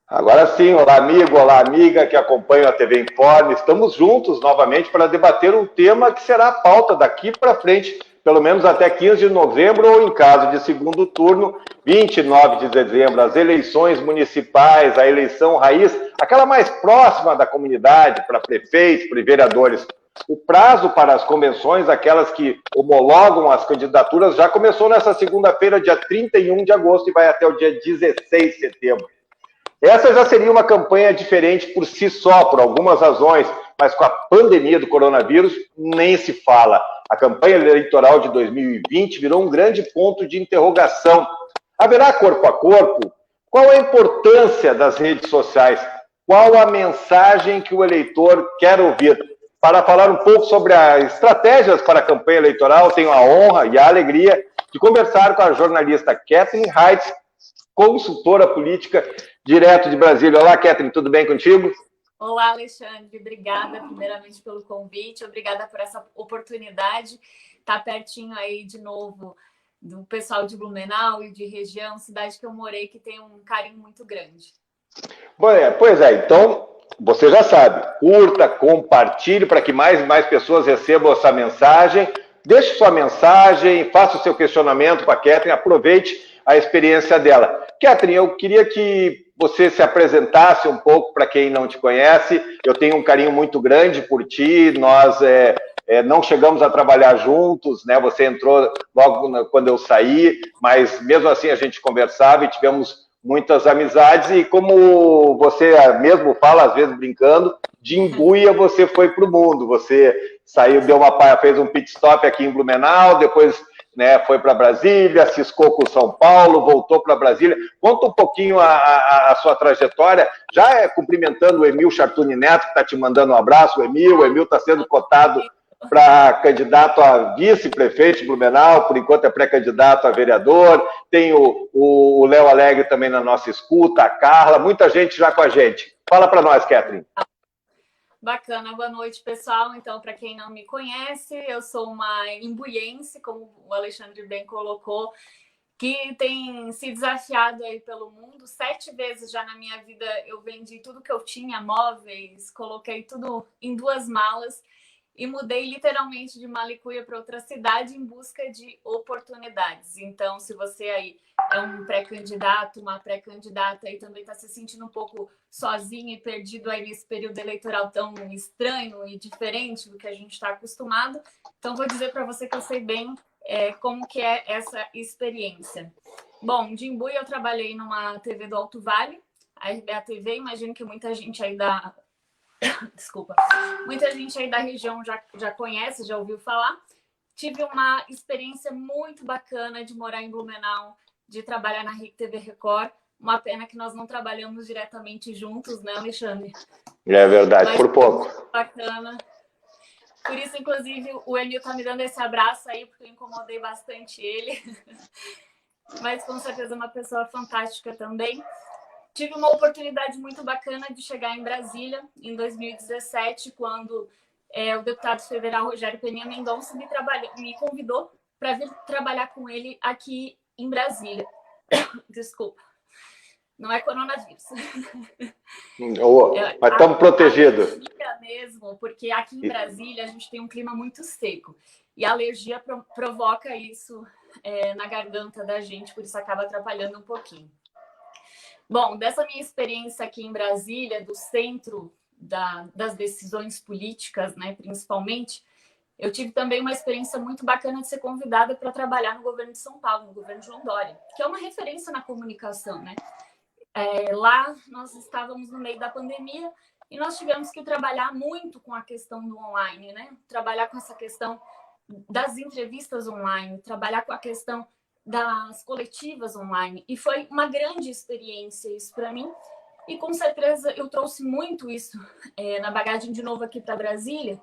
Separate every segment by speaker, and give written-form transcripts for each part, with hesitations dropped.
Speaker 1: Agora sim, olá amigo, olá amiga que acompanham a TV Informe. Estamos juntos novamente para debater um tema que será a pauta daqui para frente, pelo menos até 15 de novembro ou em caso de segundo turno, 29 de dezembro, as eleições municipais, a eleição raiz, aquela mais próxima da comunidade, para prefeitos, para vereadores. O prazo para as convenções, aquelas que homologam as candidaturas, já começou nessa segunda-feira, dia 31 de agosto, e vai até o dia 16 de setembro. Essa já seria uma campanha diferente por si só, por algumas razões, mas com a pandemia do coronavírus nem se fala. A campanha eleitoral de 2020 virou um grande ponto de interrogação. Haverá corpo a corpo? Qual a importância das redes sociais? Qual a mensagem que o eleitor quer ouvir? Para falar um pouco sobre as estratégias para a campanha eleitoral, tenho a honra e a alegria de conversar com a jornalista Kathleen Heitz, consultora política direto de Brasília. Olá, Kathleen, tudo bem contigo?
Speaker 2: Olá, Alexandre. Obrigada, primeiramente, pelo convite. Obrigada por essa oportunidade. Estar pertinho aí, de novo, do pessoal de Blumenau e de região, cidade que eu morei, que tem um carinho muito grande.
Speaker 1: Pois é, então, você já sabe, curta, compartilhe para que mais e mais pessoas recebam essa mensagem. Deixe sua mensagem, faça o seu questionamento para a Kathleen, aproveite a experiência dela. Kathleen, eu queria que você se apresentasse um pouco para quem não te conhece. Eu tenho um carinho muito grande por ti, nós não chegamos a trabalhar juntos, né? Você entrou logo quando eu saí, mas mesmo assim a gente conversava e tivemos muitas amizades, e como você mesmo fala, às vezes brincando, de Imbuia você foi para o mundo, você saiu, fez um pit stop aqui em Blumenau, depois, né, foi para Brasília, ciscou com São Paulo, voltou para Brasília. Conta um pouquinho a sua trajetória, já cumprimentando o Emil Chartuni Neto, que está te mandando um abraço. O Emil está sendo cotado para candidato a vice-prefeito de Blumenau, por enquanto é pré-candidato a vereador. Tem o Léo Alegre também na nossa escuta, a Carla, muita gente já com a gente. Fala para nós, Kathleen.
Speaker 2: Bacana, boa noite, pessoal. Então, para quem não me conhece, eu sou uma imbuiense, como o Alexandre bem colocou, que tem se desafiado aí pelo mundo. 7 vezes já na minha vida eu vendi tudo que eu tinha, móveis, coloquei tudo em 2 malas e mudei literalmente de Malicuia para outra cidade em busca de oportunidades. Então, se você aí é um pré-candidato, uma pré-candidata e também está se sentindo um pouco sozinho e perdido aí nesse período eleitoral tão estranho e diferente do que a gente está acostumado, então vou dizer para você que eu sei bem como que é essa experiência. Bom, de Imbuia eu trabalhei numa TV do Alto Vale, a RBA TV, imagino que muita gente aí muita gente aí da região já conhece, já ouviu falar. Tive uma experiência muito bacana de morar em Blumenau, de trabalhar na RIC TV Record. Uma pena que nós não trabalhamos diretamente juntos, né, Alexandre?
Speaker 1: É verdade, mas por pouco.
Speaker 2: Bacana. Por isso, inclusive, o Emil tá me dando esse abraço aí, porque eu incomodei bastante ele. Mas, com certeza, uma pessoa fantástica também. Tive uma oportunidade muito bacana de chegar em Brasília em 2017, quando o deputado federal Rogério Peninha Mendonça me convidou para vir trabalhar com ele aqui em Brasília. Desculpa. Não é coronavírus.
Speaker 1: Mas estamos protegidos.
Speaker 2: Mesmo, porque aqui em Brasília a gente tem um clima muito seco. E a alergia provoca isso na garganta da gente, por isso acaba atrapalhando um pouquinho. Bom, dessa minha experiência aqui em Brasília, do centro das decisões políticas, né, principalmente, eu tive também uma experiência muito bacana de ser convidada para trabalhar no governo de São Paulo, no governo João Dória, que é uma referência na comunicação, né? Lá nós estávamos no meio da pandemia e nós tivemos que trabalhar muito com a questão do online, né? Trabalhar com essa questão das entrevistas online, trabalhar com a questão das coletivas online, e foi uma grande experiência isso para mim, e com certeza eu trouxe muito isso na bagagem de novo aqui para Brasília,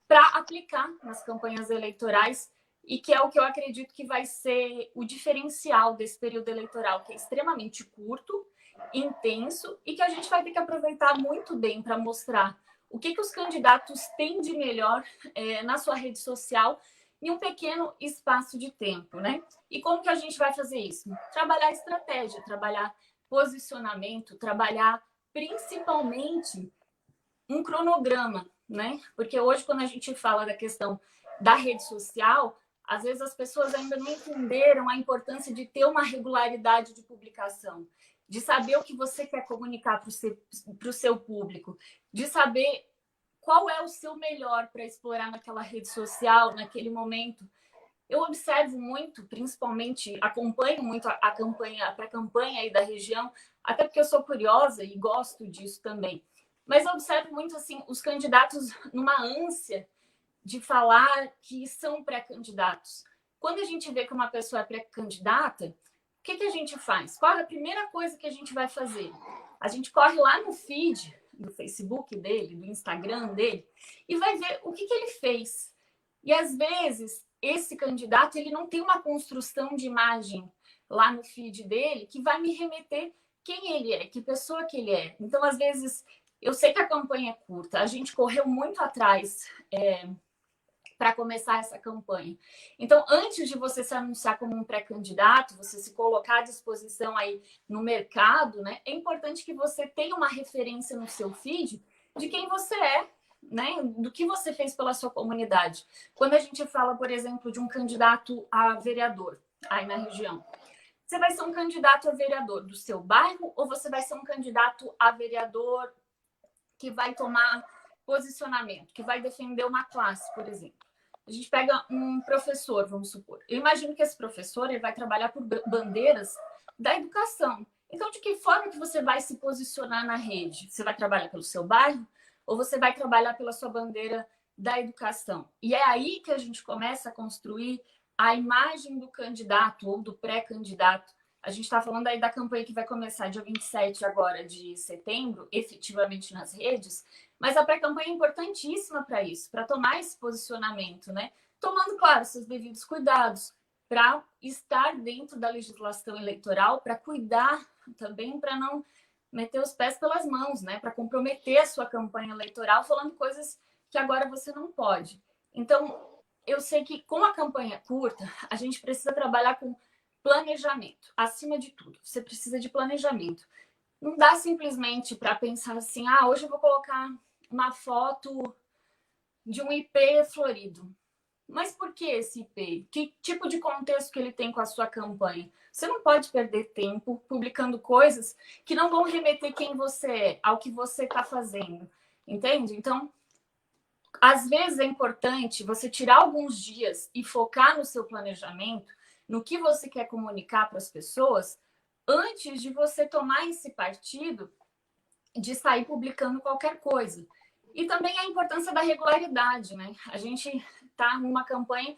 Speaker 2: para aplicar nas campanhas eleitorais, e que é o que eu acredito que vai ser o diferencial desse período eleitoral, que é extremamente curto, intenso, e que a gente vai ter que aproveitar muito bem para mostrar o que os candidatos têm de melhor na sua rede social em um pequeno espaço de tempo, né? E como que a gente vai fazer isso? Trabalhar estratégia, trabalhar posicionamento, trabalhar principalmente um cronograma, né? Porque hoje, quando a gente fala da questão da rede social, às vezes as pessoas ainda não entenderam a importância de ter uma regularidade de publicação, de saber o que você quer comunicar para o seu público, de saber qual é o seu melhor para explorar naquela rede social, naquele momento. Eu observo muito, principalmente, acompanho muito a campanha aí da região, até porque eu sou curiosa e gosto disso também. Mas eu observo muito assim os candidatos numa ânsia de falar que são pré-candidatos. Quando a gente vê que uma pessoa é pré-candidata, o que a gente faz? Qual é a primeira coisa que a gente vai fazer? A gente corre lá no feed do Facebook dele, do Instagram dele, e vai ver o que ele fez. E às vezes esse candidato ele não tem uma construção de imagem lá no feed dele que vai me remeter quem ele é, que pessoa que ele é. Então, às vezes, eu sei que a campanha é curta, a gente correu muito atrás para começar essa campanha. Então, antes de você se anunciar como um pré-candidato, você se colocar à disposição aí no mercado, né, é importante que você tenha uma referência no seu feed de quem você é, né, do que você fez pela sua comunidade. Quando a gente fala, por exemplo, de um candidato a vereador aí na região, você vai ser um candidato a vereador do seu bairro ou você vai ser um candidato a vereador que vai tomar posicionamento, que vai defender uma classe, por exemplo? A gente pega um professor, vamos supor. Eu imagino que esse professor ele vai trabalhar por bandeiras da educação. Então, de que forma que você vai se posicionar na rede? Você vai trabalhar pelo seu bairro ou você vai trabalhar pela sua bandeira da educação? E é aí que a gente começa a construir a imagem do candidato ou do pré-candidato. A gente está falando aí da campanha que vai começar dia 27 agora de setembro, efetivamente nas redes, mas a pré-campanha é importantíssima para isso, para tomar esse posicionamento, né? Tomando, claro, seus devidos cuidados, para estar dentro da legislação eleitoral, para cuidar também, para não meter os pés pelas mãos, né? Para comprometer a sua campanha eleitoral falando coisas que agora você não pode. Então, eu sei que com a campanha curta, a gente precisa trabalhar com planejamento, acima de tudo. Você precisa de planejamento. Não dá simplesmente para pensar assim, hoje eu vou colocar uma foto de um IP florido. Mas por que esse IP? Que tipo de contexto que ele tem com a sua campanha? Você não pode perder tempo publicando coisas que não vão remeter quem você é, ao que você está fazendo. Entende? Então, às vezes é importante você tirar alguns dias e focar no seu planejamento, no que você quer comunicar para as pessoas, antes de você tomar esse partido de sair publicando qualquer coisa. E também a importância da regularidade, né? A gente está numa campanha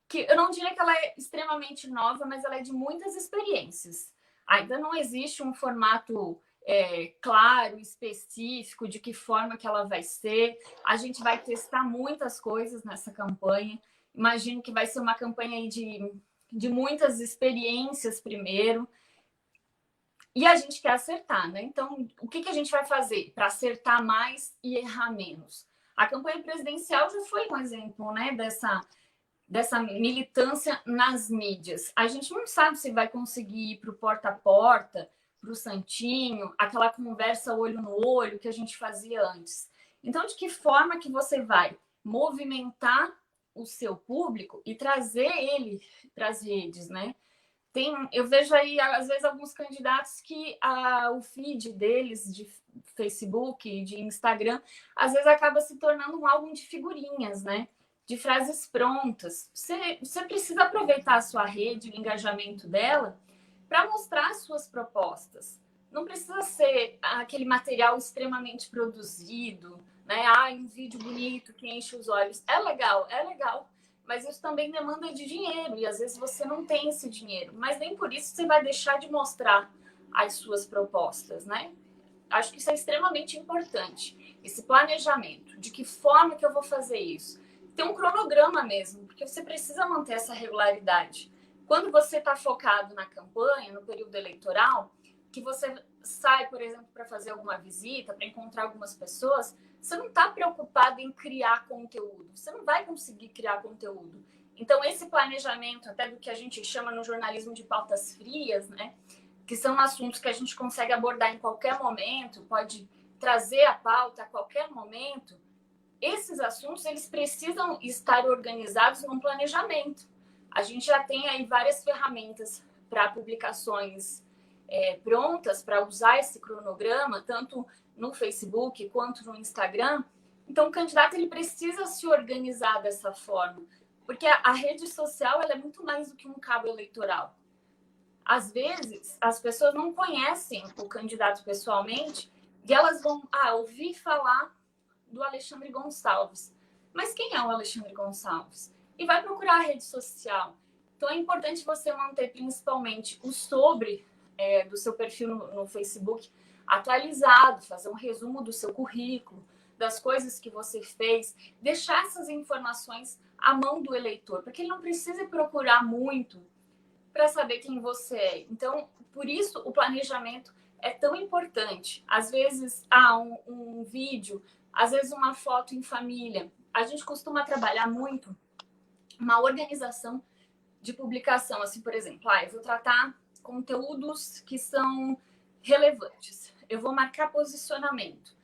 Speaker 2: que eu não diria que ela é extremamente nova, mas ela é de muitas experiências. Ainda não existe um formato claro, específico, de que forma que ela vai ser. A gente vai testar muitas coisas nessa campanha. Imagino que vai ser uma campanha aí de muitas experiências primeiro. E a gente quer acertar, né? Então, o que a gente vai fazer para acertar mais e errar menos? A campanha presidencial já foi um exemplo, né, dessa militância nas mídias. A gente não sabe se vai conseguir ir para o porta a porta, para o santinho, aquela conversa olho no olho que a gente fazia antes. Então, de que forma que você vai movimentar o seu público e trazer ele para as redes, né? Eu vejo aí, às vezes, alguns candidatos que o feed deles de Facebook, de Instagram, às vezes acaba se tornando um álbum de figurinhas, né? De frases prontas. Você precisa aproveitar a sua rede, o engajamento dela, para mostrar as suas propostas. Não precisa ser aquele material extremamente produzido, né? Um vídeo bonito que enche os olhos. É legal, mas isso também demanda de dinheiro e às vezes você não tem esse dinheiro, mas nem por isso você vai deixar de mostrar as suas propostas, né? Acho que isso é extremamente importante, esse planejamento, de que forma que eu vou fazer isso. Tem um cronograma mesmo, porque você precisa manter essa regularidade. Quando você está focado na campanha, no período eleitoral, que você sai, por exemplo, para fazer alguma visita, para encontrar algumas pessoas, você não está preocupado em criar conteúdo. Você não vai conseguir criar conteúdo. Então, esse planejamento, até do que a gente chama no jornalismo de pautas frias, né? que são assuntos que a gente consegue abordar em qualquer momento, pode trazer a pauta a qualquer momento, esses assuntos eles precisam estar organizados num planejamento. A gente já tem aí várias ferramentas para publicações prontas para usar esse cronograma, tanto no Facebook quanto no Instagram. Então, o candidato ele precisa se organizar dessa forma, porque a rede social ela é muito mais do que um cabo eleitoral. Às vezes, as pessoas não conhecem o candidato pessoalmente e elas vão ouvir falar do Alexandre Gonçalves. Mas quem é o Alexandre Gonçalves? E vai procurar a rede social. Então, é importante você manter principalmente o sobre do seu perfil no Facebook atualizado, fazer um resumo do seu currículo, das coisas que você fez, deixar essas informações à mão do eleitor, porque ele não precisa procurar muito para saber quem você é. Então, por isso, o planejamento é tão importante. Às vezes, um vídeo, às vezes uma foto em família. A gente costuma trabalhar muito uma organização de publicação. Assim, por exemplo, eu vou tratar conteúdos que são relevantes. Eu vou marcar posicionamento.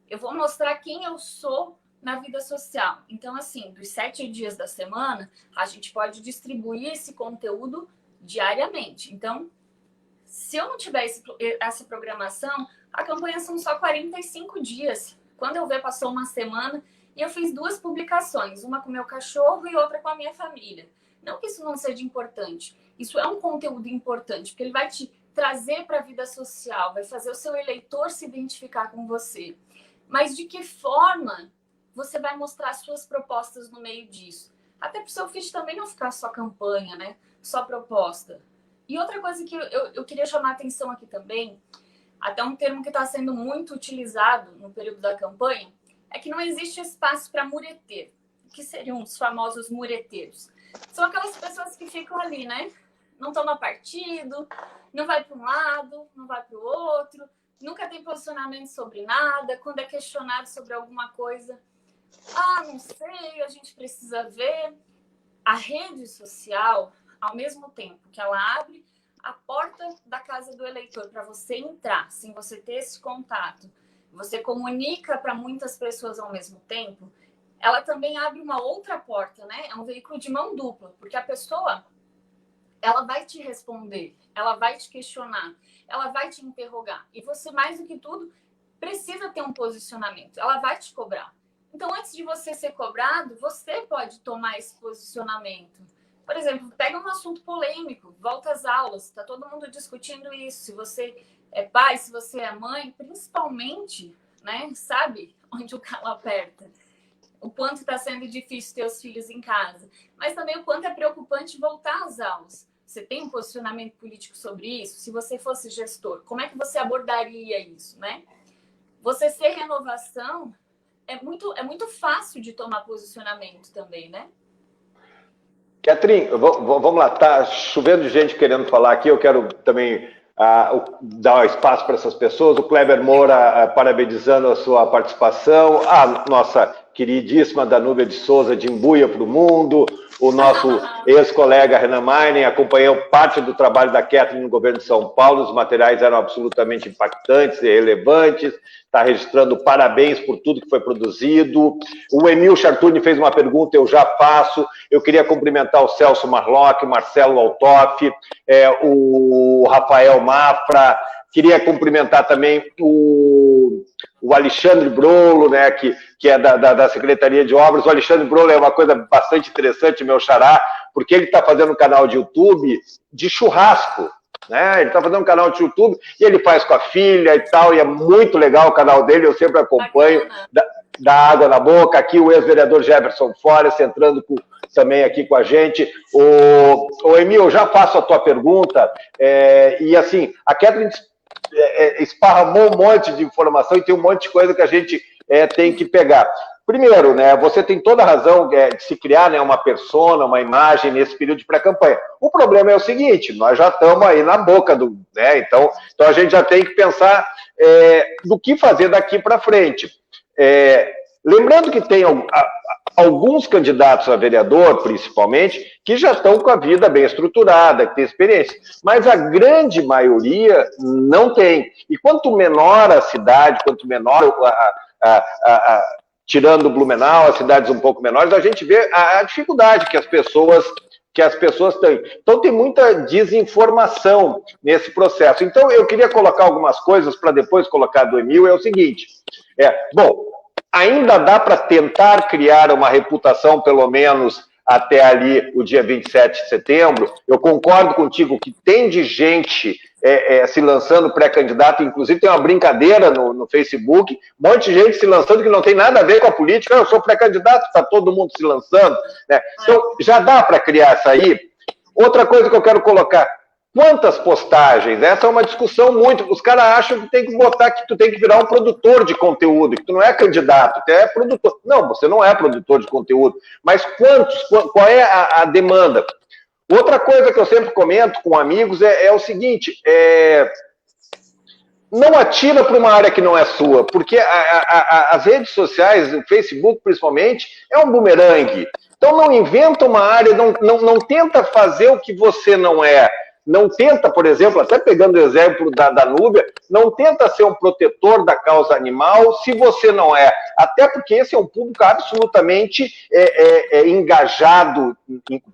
Speaker 2: Eu vou mostrar quem eu sou na vida social. Então, assim, dos 7 dias da semana, a gente pode distribuir esse conteúdo diariamente. Então, se eu não tiver essa programação, a campanha são só 45 dias. Quando eu ver, passou uma semana e eu fiz 2 publicações, uma com meu cachorro e outra com a minha família. Não que isso não seja importante. Isso é um conteúdo importante, porque ele vai te trazer para a vida social, vai fazer o seu eleitor se identificar com você. Mas de que forma você vai mostrar as suas propostas no meio disso? Até para o seu feed também não ficar só campanha, né? Só proposta. E outra coisa que eu queria chamar a atenção aqui também, até um termo que está sendo muito utilizado no período da campanha, é que não existe espaço para mureteiro. O que seriam os famosos mureteiros? São aquelas pessoas que ficam ali, né? Não toma partido, não vai para um lado, não vai para o outro, nunca tem posicionamento sobre nada. Quando é questionado sobre alguma coisa, não sei, a gente precisa ver. A rede social, ao mesmo tempo que ela abre a porta da casa do eleitor para você entrar, sem você ter esse contato, você comunica para muitas pessoas ao mesmo tempo, ela também abre uma outra porta, né? É um veículo de mão dupla, porque a pessoa ela vai te responder, ela vai te questionar, ela vai te interrogar. E você, mais do que tudo, precisa ter um posicionamento. Ela vai te cobrar. Então, antes de você ser cobrado, você pode tomar esse posicionamento. Por exemplo, pega um assunto polêmico, volta às aulas, está todo mundo discutindo isso. Se você é pai, se você é mãe, principalmente, né, sabe onde o calo aperta. O quanto está sendo difícil ter os filhos em casa. Mas também o quanto é preocupante voltar às aulas. Você tem um posicionamento político sobre isso? Se você fosse gestor, como é que você abordaria isso, né? Você ser renovação é muito fácil de tomar posicionamento também, né?
Speaker 1: Catherine, vamos lá, tá chovendo de gente querendo falar aqui, eu quero também dar espaço para essas pessoas. O Kleber Moura parabenizando a sua participação, a nossa queridíssima Danúbia de Souza de Imbuia para o Mundo, o nosso ex-colega Renan Meinen acompanhou parte do trabalho da Catherine no governo de São Paulo, os materiais eram absolutamente impactantes e relevantes, está registrando parabéns por tudo que foi produzido. O Emil Chartuni fez uma pergunta, eu já faço, eu queria cumprimentar o Celso Marlock, o Marcelo Altoff, o Rafael Mafra, queria cumprimentar também o Alexandre Brolo, né, que é da Secretaria de Obras. O Alexandre Brolo é uma coisa bastante interessante, meu xará, porque ele está fazendo um canal de YouTube de churrasco, né? Ele está fazendo um canal de YouTube e ele faz com a filha e tal, e é muito legal o canal dele, eu sempre acompanho, dá água na boca. Aqui o ex-vereador Jefferson Forrest entrando também aqui com a gente. O Emil, eu já faço a tua pergunta, e assim, a Catherine esparramou um monte de informação e tem um monte de coisa que a gente tem que pegar. Primeiro, né, você tem toda a razão de se criar, né, uma persona, uma imagem nesse período de pré-campanha. O problema é o seguinte, nós já estamos aí na boca do... Né, então a gente já tem que pensar no que fazer daqui para frente. Lembrando que tem alguns candidatos a vereador, principalmente, que já estão com a vida bem estruturada, que têm experiência, mas a grande maioria não tem. E quanto menor a cidade, quanto menor tirando Blumenau, as cidades um pouco menores, a gente vê a dificuldade que as pessoas têm. Então, tem muita desinformação nesse processo. Então, eu queria colocar algumas coisas para depois colocar do Emil, é o seguinte, bom, ainda dá para tentar criar uma reputação, pelo menos até ali o dia 27 de setembro. Eu concordo contigo que tem de gente se lançando pré-candidato, inclusive tem uma brincadeira no Facebook, um monte de gente se lançando que não tem nada a ver com a política. Eu sou pré-candidato, está todo mundo se lançando, né? Então, já dá para criar essa aí. Outra coisa que eu quero colocar, quantas postagens? Essa é uma discussão muito... Os caras acham que tem que botar que tu tem que virar um produtor de conteúdo, que tu não é candidato, tu é produtor. Não, você não é produtor de conteúdo. Mas qual é a demanda? Outra coisa que eu sempre comento com amigos é o seguinte, não atira para uma área que não é sua, porque as redes sociais, o Facebook principalmente, é um bumerangue. Então não inventa uma área, não tenta fazer o que você não é. Não tenta, por exemplo, até pegando o exemplo da Núbia, não tenta ser um protetor da causa animal se você não é. Até porque esse é um público absolutamente engajado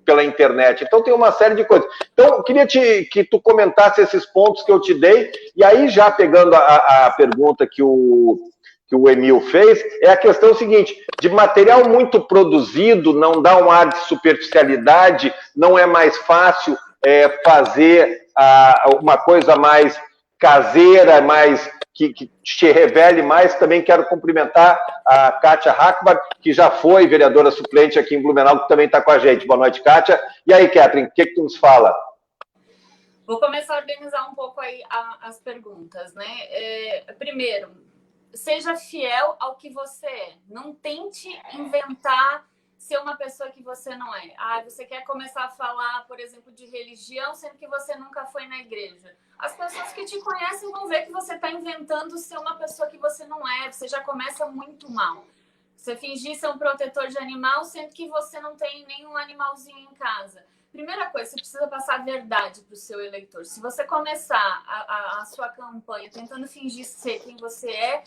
Speaker 1: pela internet. Então tem uma série de coisas. Então eu queria que tu comentasse esses pontos que eu te dei, e aí já pegando a pergunta que o Emil fez, é a questão seguinte, de material muito produzido, não dá um ar de superficialidade, não é mais fácil fazer uma coisa mais caseira, mais que te revele mais. Também quero cumprimentar a Kátia Hackbar, que já foi vereadora suplente aqui em Blumenau, que também está com a gente. Boa noite, Kátia. E aí, Catherine, o que tu nos fala?
Speaker 2: Vou começar a organizar um pouco aí as perguntas, né? Primeiro, seja fiel ao que você é. Não tente inventar ser uma pessoa que você não é. Você quer começar a falar, por exemplo, de religião, sendo que você nunca foi na igreja. As pessoas que te conhecem vão ver que você está inventando ser uma pessoa que você não é. Você já começa muito mal. Você fingir ser um protetor de animal, sendo que você não tem nenhum animalzinho em casa. Primeira coisa, você precisa passar a verdade para o seu eleitor. Se você começar a sua campanha tentando fingir ser quem você é,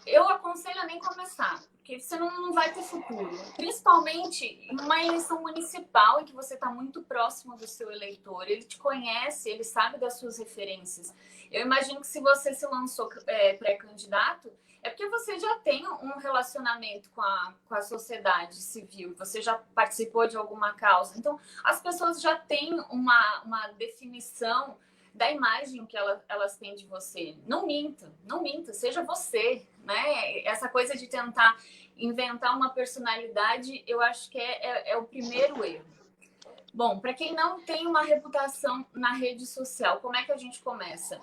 Speaker 2: eu aconselho a nem começar, porque você não vai ter futuro. Principalmente em uma eleição municipal em que você está muito próximo do seu eleitor. Ele te conhece, ele sabe das suas referências. Eu imagino que se você se lançou pré-candidato, é porque você já tem um relacionamento com a sociedade civil, você já participou de alguma causa. Então, as pessoas já têm uma definição da imagem que elas têm de você. Não minta, seja você, né? Essa coisa de tentar inventar uma personalidade, eu acho que é o primeiro erro. Bom, para quem não tem uma reputação na rede social, como é que a gente começa?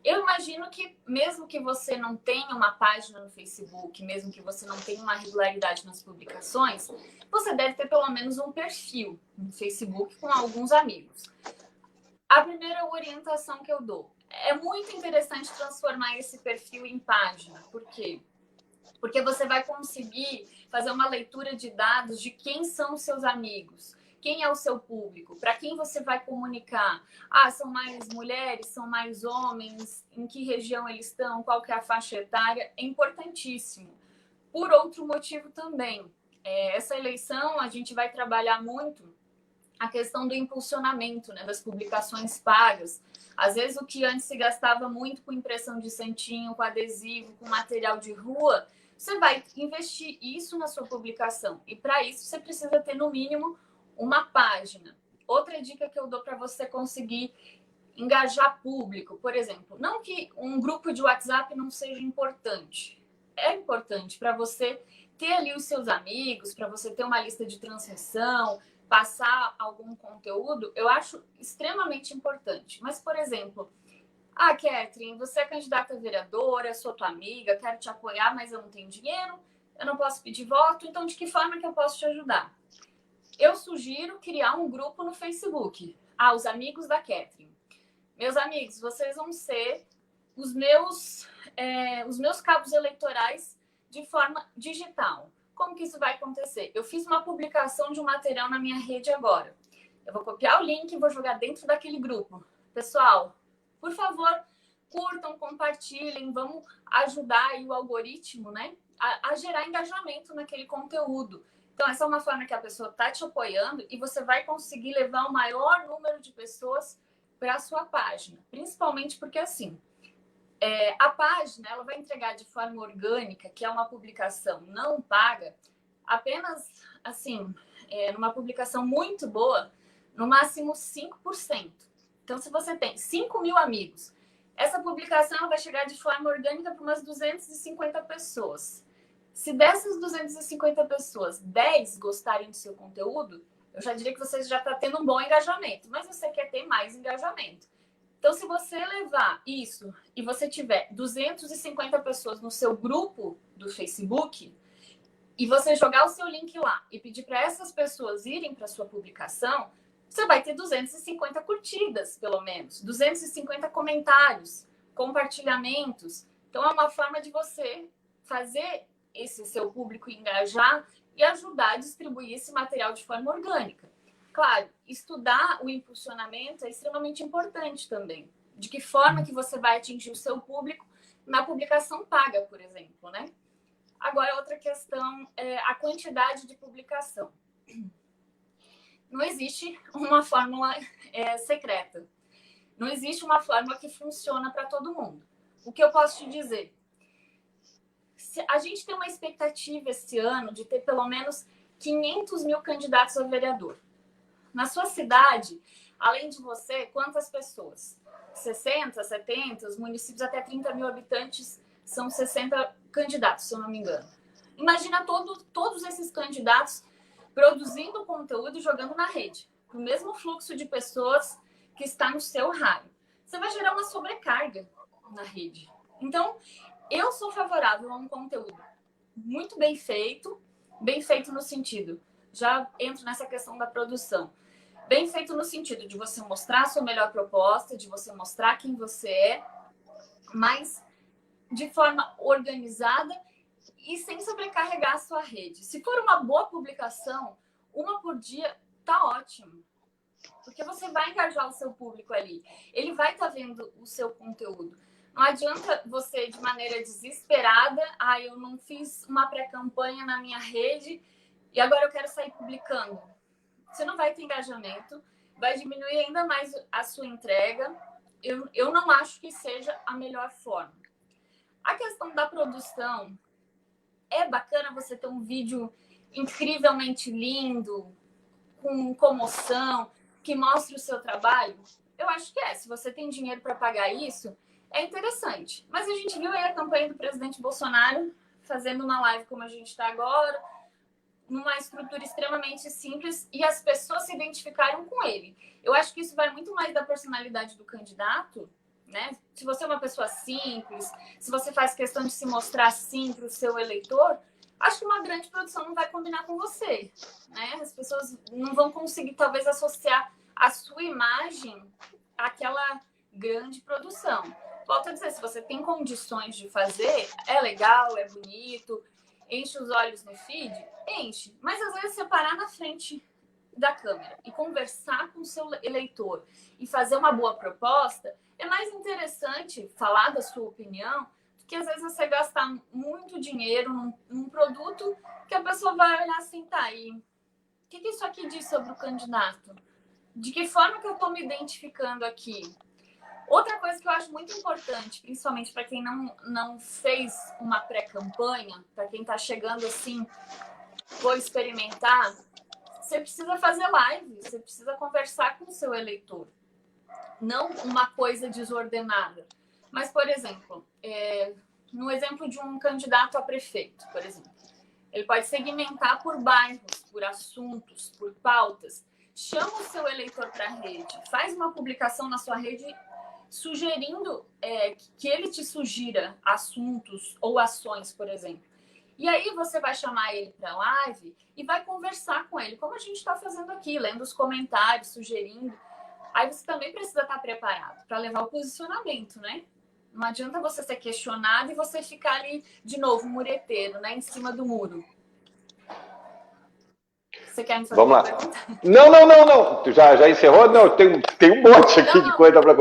Speaker 2: Eu imagino que mesmo que você não tenha uma página no Facebook, mesmo que você não tenha uma regularidade nas publicações, você deve ter pelo menos um perfil no Facebook com alguns amigos. A primeira orientação que eu dou, é muito interessante transformar esse perfil em página. Por quê? Porque você vai conseguir fazer uma leitura de dados de quem são os seus amigos, quem é o seu público, para quem você vai comunicar. São mais mulheres, são mais homens, em que região eles estão, qual que é a faixa etária, é importantíssimo. Por outro motivo também, essa eleição a gente vai trabalhar muito a questão do impulsionamento, né, das publicações pagas. Às vezes o que antes se gastava muito com impressão de santinho, com adesivo, com material de rua, você vai investir isso na sua publicação. E para isso você precisa ter no mínimo uma página. Outra dica que eu dou para você conseguir engajar público, por exemplo, não que um grupo de WhatsApp não seja importante. É importante para você ter ali os seus amigos, para você ter uma lista de transmissão, passar algum conteúdo, eu acho extremamente importante. Mas, por exemplo, Catherine, você é candidata a vereadora, sou tua amiga, quero te apoiar, mas eu não tenho dinheiro, eu não posso pedir voto, então de que forma que eu posso te ajudar? Eu sugiro criar um grupo no Facebook. Os amigos da Catherine. Meus amigos, vocês vão ser os meus cabos eleitorais de forma digital. Como que isso vai acontecer? Eu fiz uma publicação de um material na minha rede agora. Eu vou copiar o link e vou jogar dentro daquele grupo. Pessoal, por favor, curtam, compartilhem, vamos ajudar aí o algoritmo, né, a gerar engajamento naquele conteúdo. Então, essa é uma forma que a pessoa está te apoiando e você vai conseguir levar o maior número de pessoas para a sua página. Principalmente porque, assim, a página ela vai entregar de forma orgânica, que é uma publicação não paga, apenas, assim, numa publicação muito boa, no máximo 5%. Então, se você tem 5.000 amigos, essa publicação ela vai chegar de forma orgânica para umas 250 pessoas. Se dessas 250 pessoas, 10 gostarem do seu conteúdo, eu já diria que você já está tendo um bom engajamento, mas você quer ter mais engajamento. Então, se você levar isso e você tiver 250 pessoas no seu grupo do Facebook e você jogar o seu link lá e pedir para essas pessoas irem para a sua publicação, você vai ter 250 curtidas, pelo menos, 250 comentários, compartilhamentos. Então, é uma forma de você fazer esse seu público engajar e ajudar a distribuir esse material de forma orgânica. Claro, estudar o impulsionamento é extremamente importante também. De que forma que você vai atingir o seu público na publicação paga, por exemplo, né? Agora, outra questão é a quantidade de publicação. Não existe uma fórmula secreta. Não existe uma fórmula que funciona para todo mundo. O que eu posso te dizer? A gente tem uma expectativa esse ano de ter pelo menos 500 mil candidatos a vereador. Na sua cidade, além de você, quantas pessoas? 60, 70, os municípios até 30 mil habitantes são 60 candidatos, se eu não me engano. Imagina todos esses candidatos produzindo conteúdo e jogando na rede, o mesmo fluxo de pessoas que está no seu raio. Você vai gerar uma sobrecarga na rede. Então, eu sou favorável a um conteúdo muito bem feito no sentido, já entro nessa questão da produção, bem feito no sentido de você mostrar a sua melhor proposta, de você mostrar quem você é, mas de forma organizada e sem sobrecarregar a sua rede. Se for uma boa publicação, uma por dia, tá ótimo. Porque você vai engajar o seu público ali. Ele vai estar vendo o seu conteúdo. Não adianta você, de maneira desesperada, eu não fiz uma pré-campanha na minha rede e agora eu quero sair publicando. Você não vai ter engajamento, vai diminuir ainda mais a sua entrega. Eu não acho que seja a melhor forma. A questão da produção, é bacana você ter um vídeo incrivelmente lindo, com comoção, que mostre o seu trabalho? Eu acho que se você tem dinheiro para pagar isso, é interessante. Mas a gente viu aí a campanha do presidente Bolsonaro fazendo uma live como a gente está agora, numa estrutura extremamente simples, e as pessoas se identificaram com ele. Eu acho que isso vai muito mais da personalidade do candidato, né? Se você é uma pessoa simples, se você faz questão de se mostrar assim para o seu eleitor, acho que uma grande produção não vai combinar com você, né? As pessoas não vão conseguir, talvez, associar a sua imagem àquela grande produção. Volto a dizer, se você tem condições de fazer, é legal, é bonito, enche os olhos no feed, enche. Mas, às vezes, você parar na frente da câmera e conversar com o seu eleitor e fazer uma boa proposta, é mais interessante falar da sua opinião do que, às vezes, você gastar muito dinheiro num produto que a pessoa vai olhar assim, tá aí. O que isso aqui diz sobre o candidato? De que forma que eu estou me identificando aqui? Outra coisa que eu acho muito importante, principalmente para quem não fez uma pré-campanha, para quem está chegando assim, vou experimentar, você precisa fazer live, você precisa conversar com o seu eleitor. Não uma coisa desordenada. Mas, por exemplo, no exemplo de um candidato a prefeito, por exemplo, ele pode segmentar por bairros, por assuntos, por pautas. Chama o seu eleitor para a rede, faz uma publicação na sua rede sugerindo que ele te sugira assuntos ou ações, por exemplo. E aí você vai chamar ele para a live e vai conversar com ele, como a gente está fazendo aqui, lendo os comentários, sugerindo. Aí você também precisa estar preparado para levar o posicionamento, né? Não adianta você ser questionado e você ficar ali, de novo, mureteiro, né, em cima do muro. Você quer me fazer
Speaker 1: Vamos
Speaker 2: uma
Speaker 1: lá.
Speaker 2: pergunta?
Speaker 1: Não. Tu já encerrou? Não, tem um monte aqui de coisa para...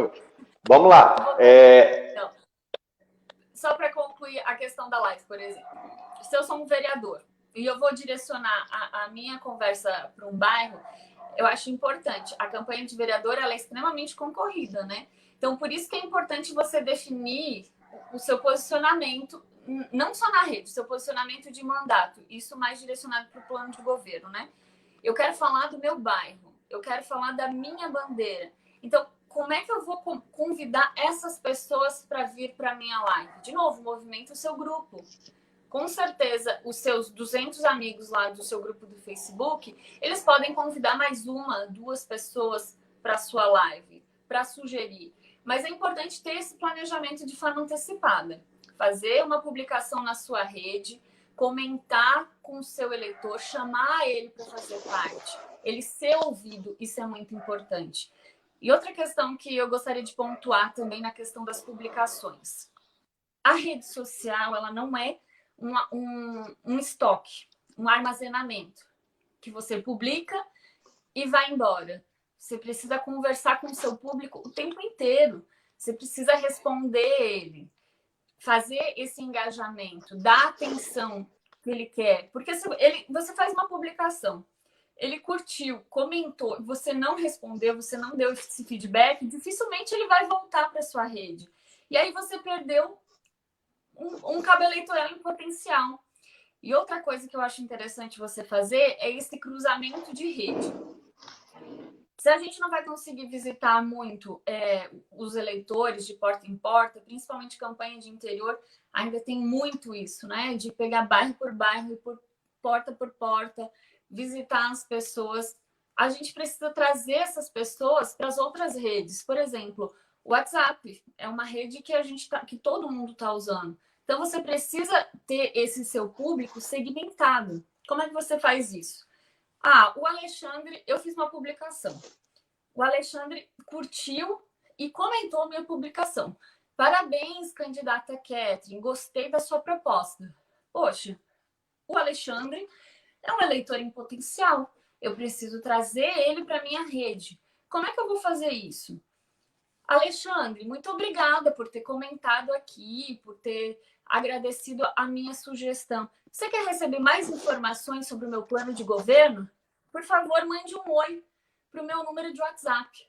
Speaker 1: Vamos lá.
Speaker 2: Então, só para concluir a questão da live, por exemplo. Se eu sou um vereador e eu vou direcionar a minha conversa para um bairro, eu acho importante. A campanha de vereador ela é extremamente concorrida, né? Então, por isso que é importante você definir o seu posicionamento, não só na rede, o seu posicionamento de mandato, isso mais direcionado para o plano de governo, né? Eu quero falar do meu bairro, eu quero falar da minha bandeira. Então, como é que eu vou convidar essas pessoas para vir para a minha live? De novo, movimenta o seu grupo. Com certeza, os seus 200 amigos lá do seu grupo do Facebook, eles podem convidar mais uma, duas pessoas para a sua live, para sugerir. Mas é importante ter esse planejamento de forma antecipada. Fazer uma publicação na sua rede, comentar com o seu eleitor, chamar ele para fazer parte, ele ser ouvido, isso é muito importante. E outra questão que eu gostaria de pontuar também na questão das publicações. A rede social, ela não é um estoque, um armazenamento que você publica e vai embora. Você precisa conversar com o seu público o tempo inteiro. Você precisa responder ele, fazer esse engajamento, dar atenção que ele quer. Porque você faz uma publicação, ele curtiu, comentou, você não respondeu, você não deu esse feedback, dificilmente ele vai voltar para sua rede. E aí você perdeu um cabo eleitoral em potencial. E outra coisa que eu acho interessante você fazer é esse cruzamento de rede. Se a gente não vai conseguir visitar muito os eleitores de porta em porta, principalmente campanha de interior, ainda tem muito isso, né? De pegar bairro por bairro, por porta, visitar as pessoas. A gente precisa trazer essas pessoas para as outras redes. Por exemplo, o WhatsApp é uma rede que todo mundo está usando. Então, você precisa ter esse seu público segmentado. Como é que você faz isso? O Alexandre, eu fiz uma publicação. O Alexandre curtiu e comentou minha publicação. Parabéns, candidata Catherine, gostei da sua proposta. Poxa, o Alexandre é um eleitor em potencial. Eu preciso trazer ele para minha rede. Como é que eu vou fazer isso? Alexandre, muito obrigada por ter comentado aqui, por ter agradecido a minha sugestão. Você quer receber mais informações sobre o meu plano de governo? Por favor, mande um oi para o meu número de WhatsApp.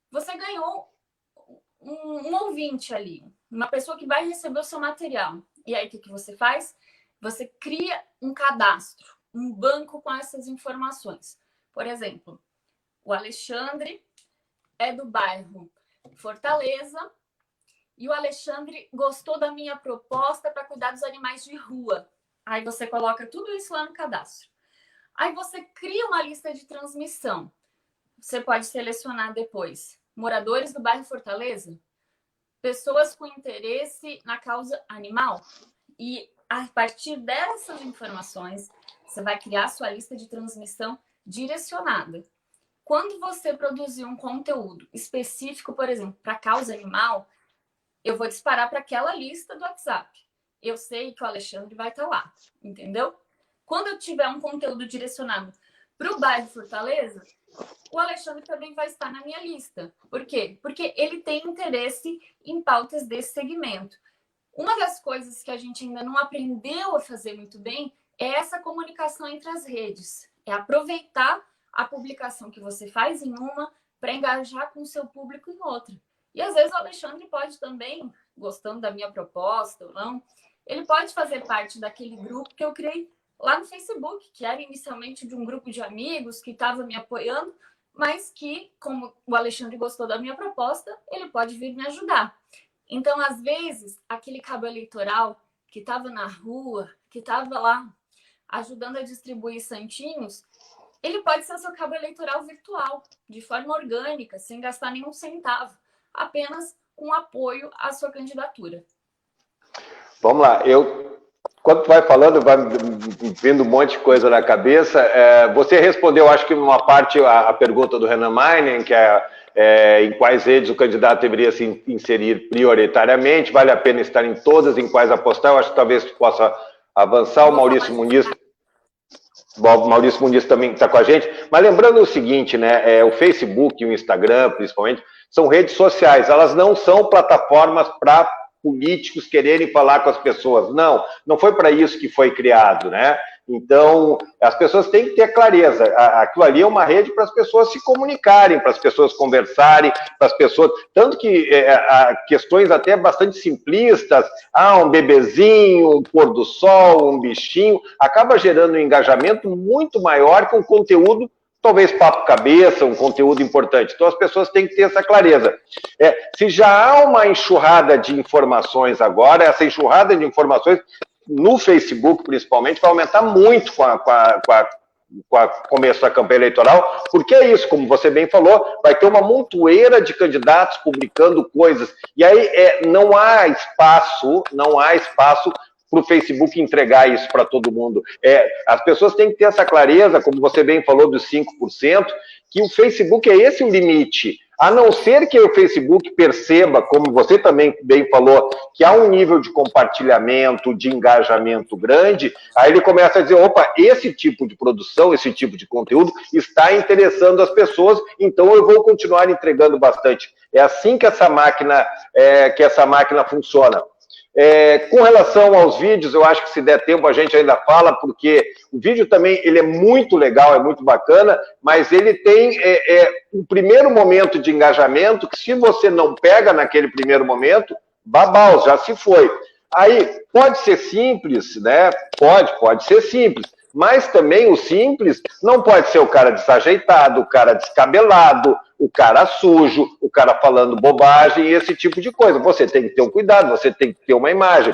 Speaker 2: Você ganhou um ouvinte ali, uma pessoa que vai receber o seu material. E aí, o que você faz? Você cria um cadastro, um banco com essas informações. Por exemplo, o Alexandre é do bairro Fortaleza e o Alexandre gostou da minha proposta para cuidar dos animais de rua. Aí você coloca tudo isso lá no cadastro. Aí você cria uma lista de transmissão. Você pode selecionar depois moradores do bairro Fortaleza, pessoas com interesse na causa animal. E a partir dessas informações, você vai criar sua lista de transmissão direcionada. Quando você produzir um conteúdo específico, por exemplo, para causa animal, eu vou disparar para aquela lista do WhatsApp. Eu sei que o Alexandre vai estar lá, entendeu? Quando eu tiver um conteúdo direcionado para o bairro Fortaleza, o Alexandre também vai estar na minha lista. Por quê? Porque ele tem interesse em pautas desse segmento. Uma das coisas que a gente ainda não aprendeu a fazer muito bem é essa comunicação entre as redes. É aproveitar a publicação que você faz em uma para engajar com o seu público em outra. E às vezes o Alexandre pode também, gostando da minha proposta ou não, ele pode fazer parte daquele grupo que eu criei lá no Facebook, que era inicialmente de um grupo de amigos que estava me apoiando, mas que, como o Alexandre gostou da minha proposta, ele pode vir me ajudar. Então, às vezes, aquele cabo eleitoral que estava na rua, que estava lá ajudando a distribuir santinhos, ele pode ser o seu cabo eleitoral virtual, de forma orgânica, sem gastar nenhum centavo, apenas com apoio à sua candidatura.
Speaker 1: Vamos lá, quando tu vai falando, vai vindo um monte de coisa na cabeça. Você respondeu, acho que uma parte, a pergunta do Renan Meinen, que é em quais redes o candidato deveria se inserir prioritariamente, vale a pena estar em todas, em quais apostar, eu acho que talvez possa avançar. O Maurício Muniz também está com a gente, mas lembrando o seguinte, né, o Facebook e o Instagram, principalmente, são redes sociais, elas não são plataformas para políticos quererem falar com as pessoas, não foi para isso que foi criado, né? Então, as pessoas têm que ter clareza, aquilo ali é uma rede para as pessoas se comunicarem, para as pessoas conversarem, para as pessoas, tanto que questões até bastante simplistas, um bebezinho, um pôr do sol, um bichinho, acaba gerando um engajamento muito maior que um conteúdo, talvez papo cabeça, um conteúdo importante. Então, as pessoas têm que ter essa clareza. Se já há uma enxurrada de informações agora, essa enxurrada de informações no Facebook, principalmente, vai aumentar muito com o começo da campanha eleitoral, porque é isso, como você bem falou, vai ter uma montoeira de candidatos publicando coisas, e aí não há espaço para o Facebook entregar isso para todo mundo. As pessoas têm que ter essa clareza, como você bem falou, dos 5%, que o Facebook é esse o limite. A não ser que o Facebook perceba, como você também bem falou, que há um nível de compartilhamento, de engajamento grande, aí ele começa a dizer, opa, esse tipo de produção, esse tipo de conteúdo está interessando as pessoas, então eu vou continuar entregando bastante. É assim que essa máquina funciona. Com relação aos vídeos, eu acho que se der tempo a gente ainda fala, porque o vídeo também ele é muito legal, é muito bacana, mas ele tem um primeiro momento de engajamento que se você não pega naquele primeiro momento, babau, já se foi. Aí, pode ser simples, né? Pode ser simples, mas também o simples não pode ser o cara desajeitado, o cara descabelado, o cara sujo, o cara falando bobagem, esse tipo de coisa. Você tem que ter um cuidado, você tem que ter uma imagem.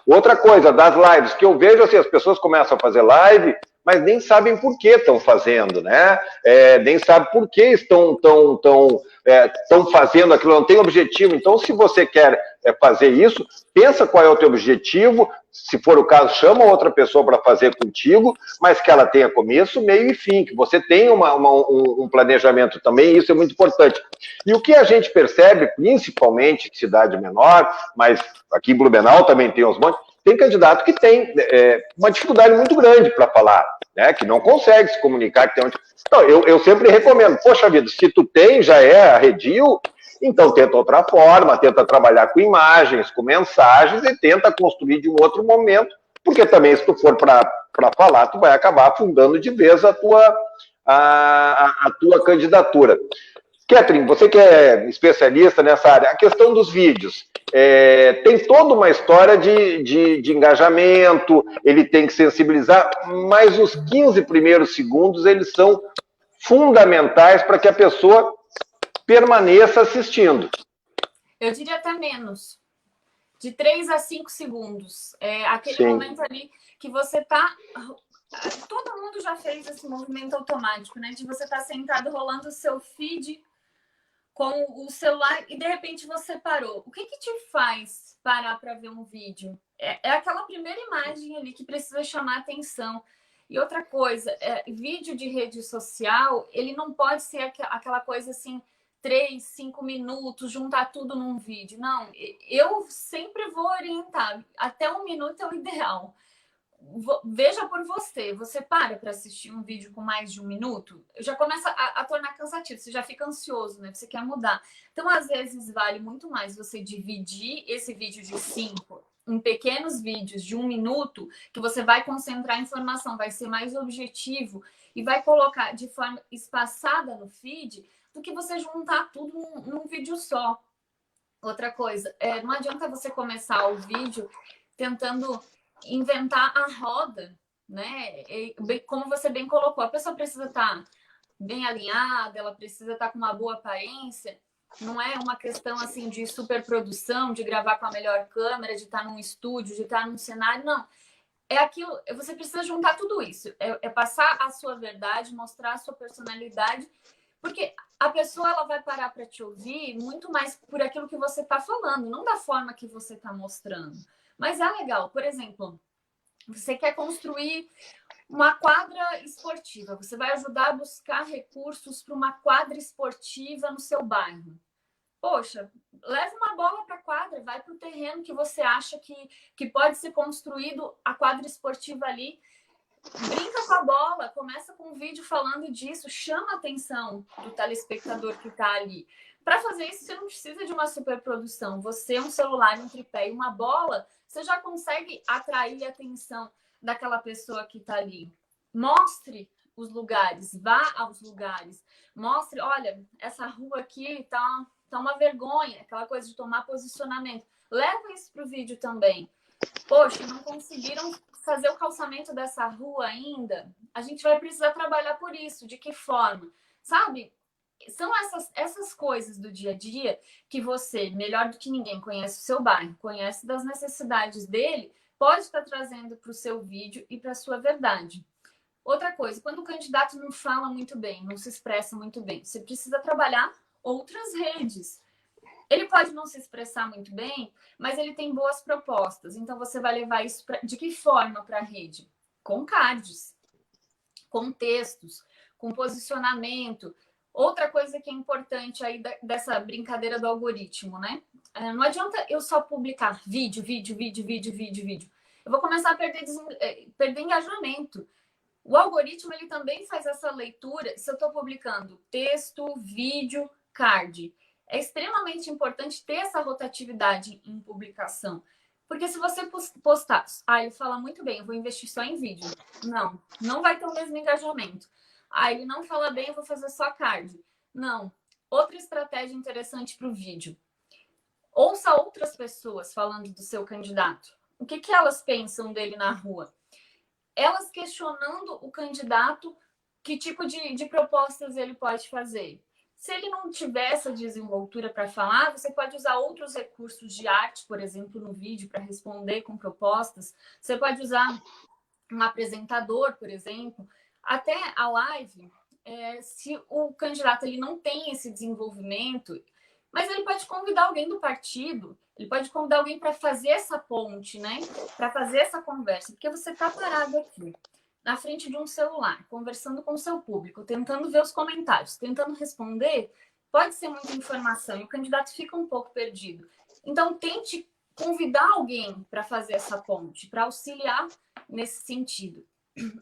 Speaker 1: Outra coisa, das lives, que eu vejo assim, as pessoas começam a fazer live, mas nem sabem por que estão fazendo, né? Nem sabem por que estão fazendo aquilo, não tem objetivo. Então, se você quer fazer isso, pensa qual é o teu objetivo, se for o caso, chama outra pessoa para fazer contigo, mas que ela tenha começo, meio e fim, que você tenha um planejamento também, isso é muito importante. E o que a gente percebe, principalmente em cidade menor, mas aqui em Blumenau também tem uns montes, tem candidato que tem uma dificuldade muito grande para falar, né, que não consegue se comunicar. Então, eu sempre recomendo, poxa vida, se tu tem, já arredio, então tenta outra forma, tenta trabalhar com imagens, com mensagens e tenta construir de um outro momento, porque também se tu for para falar, tu vai acabar afundando de vez a tua candidatura. Catherine, você que é especialista nessa área, a questão dos vídeos, tem toda uma história de engajamento, ele tem que sensibilizar, mas os 15 primeiros segundos, eles são fundamentais para que a pessoa permaneça assistindo.
Speaker 2: Eu diria até menos. De 3 a 5 segundos. Aquele
Speaker 1: Sim.
Speaker 2: momento ali que você está... Todo mundo já fez esse movimento automático, né? De você estar sentado rolando o seu feed com o celular e de repente você parou. O que te faz parar para ver um vídeo? É aquela primeira imagem ali que precisa chamar atenção. E outra coisa, vídeo de rede social, ele não pode ser aquela coisa assim, 3, 5 minutos, juntar tudo num vídeo. Não, eu sempre vou orientar. Até 1 minuto é o ideal. Veja por você. Você para assistir um vídeo com mais de 1 minuto, já começa a tornar cansativo. Você já fica ansioso, né? Você quer mudar. Então, às vezes, vale muito mais você dividir esse vídeo de 5 em pequenos vídeos de 1 minuto, que você vai concentrar a informação, vai ser mais objetivo e vai colocar de forma espaçada no feed, do que você juntar tudo num vídeo só. Outra coisa, não adianta você começar o vídeo tentando inventar a roda, né? Como você bem colocou, a pessoa precisa estar bem alinhada, ela precisa estar com uma boa aparência. Não é uma questão assim de superprodução, de gravar com a melhor câmera, de estar num estúdio, de estar num cenário, não. É aquilo, você precisa juntar tudo isso. É passar a sua verdade, mostrar a sua personalidade, porque a pessoa ela vai parar para te ouvir muito mais por aquilo que você está falando, não da forma que você está mostrando. Mas é legal, por exemplo, você quer construir Uma quadra esportiva. Você vai ajudar a buscar recursos para uma quadra esportiva no seu bairro. Poxa, leva uma bola para a quadra, vai para o terreno que você acha que pode ser construído a quadra esportiva ali. Brinca com a bola, começa com um vídeo falando disso, chama a atenção do telespectador que está ali. Para fazer isso, você não precisa de uma superprodução. Você, um celular, um tripé e uma bola, você já consegue atrair a atenção daquela pessoa que está ali. Mostre os lugares, vá aos lugares. Mostre, olha, essa rua aqui tá uma vergonha, aquela coisa de tomar posicionamento. Leva isso para o vídeo também. Poxa, não conseguiram fazer o calçamento dessa rua ainda? A gente vai precisar trabalhar por isso. De que forma? Sabe? São essas coisas do dia a dia que você, melhor do que ninguém, conhece o seu bairro, conhece das necessidades dele, pode estar trazendo para o seu vídeo e para a sua verdade. Outra coisa, quando o candidato não fala muito bem, não se expressa muito bem, você precisa trabalhar outras redes. Ele pode não se expressar muito bem, mas ele tem boas propostas. Então, você vai levar isso de que forma para a rede? Com cards, com textos, com posicionamento. Outra coisa que é importante aí dessa brincadeira do algoritmo, né? Não adianta eu só publicar vídeo. Eu vou começar a perder engajamento. O algoritmo, ele também faz essa leitura. Se eu estou publicando texto, vídeo, card, é extremamente importante ter essa rotatividade em publicação. Porque se você postar, ele fala muito bem, eu vou investir só em vídeo. Não vai ter o mesmo engajamento. Ele não fala bem, eu vou fazer só card. Não. Outra estratégia interessante para o vídeo. Ouça outras pessoas falando do seu candidato. O que elas pensam dele na rua? Elas questionando o candidato, que tipo de propostas ele pode fazer. Se ele não tiver essa desenvoltura para falar, você pode usar outros recursos de arte, por exemplo, no vídeo, para responder com propostas. Você pode usar um apresentador, por exemplo. Até a live, se o candidato ele não tem esse desenvolvimento, mas ele pode convidar alguém do partido, ele pode convidar alguém para fazer essa ponte, né? Para fazer essa conversa, porque você está parado aqui, na frente de um celular, conversando com o seu público, tentando ver os comentários, tentando responder, pode ser muita informação e o candidato fica um pouco perdido. Então, tente convidar alguém para fazer essa ponte, para auxiliar nesse sentido.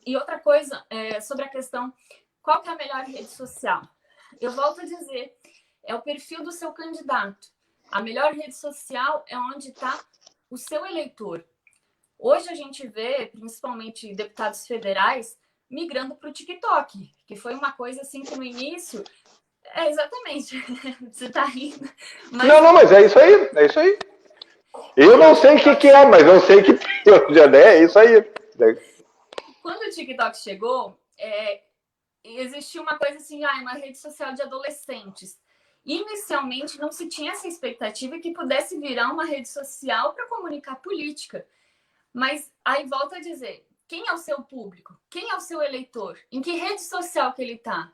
Speaker 2: E outra coisa, sobre a questão, qual que é a melhor rede social? Eu volto a dizer, é o perfil do seu candidato. A melhor rede social é onde está o seu eleitor. Hoje a gente vê, principalmente deputados federais, migrando para o TikTok, que foi uma coisa assim que no início... exatamente. Você está rindo.
Speaker 1: Mas... Não, mas é isso aí. Eu não sei o que é, mas eu sei que tem. É isso aí.
Speaker 2: Quando o TikTok chegou, existia uma coisa assim, uma rede social de adolescentes. Inicialmente, não se tinha essa expectativa que pudesse virar uma rede social para comunicar política. Mas aí volto a dizer, quem é o seu público? Quem é o seu eleitor? Em que rede social que ele está?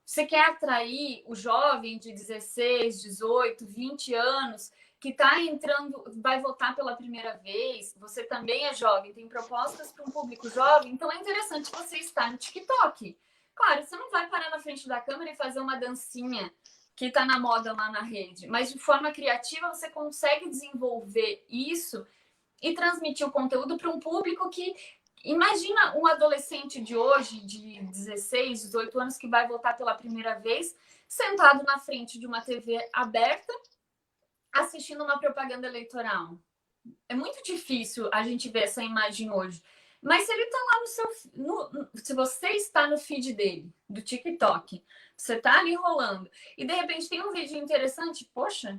Speaker 2: Você quer atrair o jovem de 16, 18, 20 anos que está entrando, vai votar pela primeira vez? Você também é jovem, tem propostas para um público jovem? Então é interessante você estar no TikTok. Claro, você não vai parar na frente da câmera e fazer uma dancinha que está na moda lá na rede, mas de forma criativa você consegue desenvolver isso e transmitir o conteúdo para um público que... Imagina um adolescente de hoje, de 16, 18 anos, que vai votar pela primeira vez, sentado na frente de uma TV aberta, assistindo uma propaganda eleitoral. É muito difícil a gente ver essa imagem hoje. Mas se ele está lá no seu... se você está no feed dele, do TikTok, você está ali rolando, e de repente tem um vídeo interessante, poxa,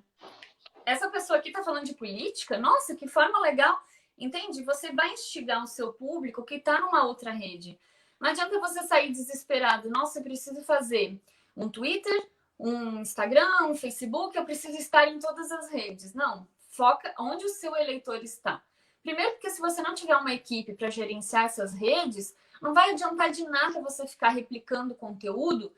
Speaker 2: essa pessoa aqui está falando de política? Nossa, que forma legal! Entende? Você vai instigar o seu público que está numa outra rede. Não adianta você sair desesperado. Nossa, eu preciso fazer um Twitter, um Instagram, um Facebook, eu preciso estar em todas as redes. Não, foca onde o seu eleitor está. Primeiro porque se você não tiver uma equipe para gerenciar essas redes, não vai adiantar de nada você ficar replicando conteúdo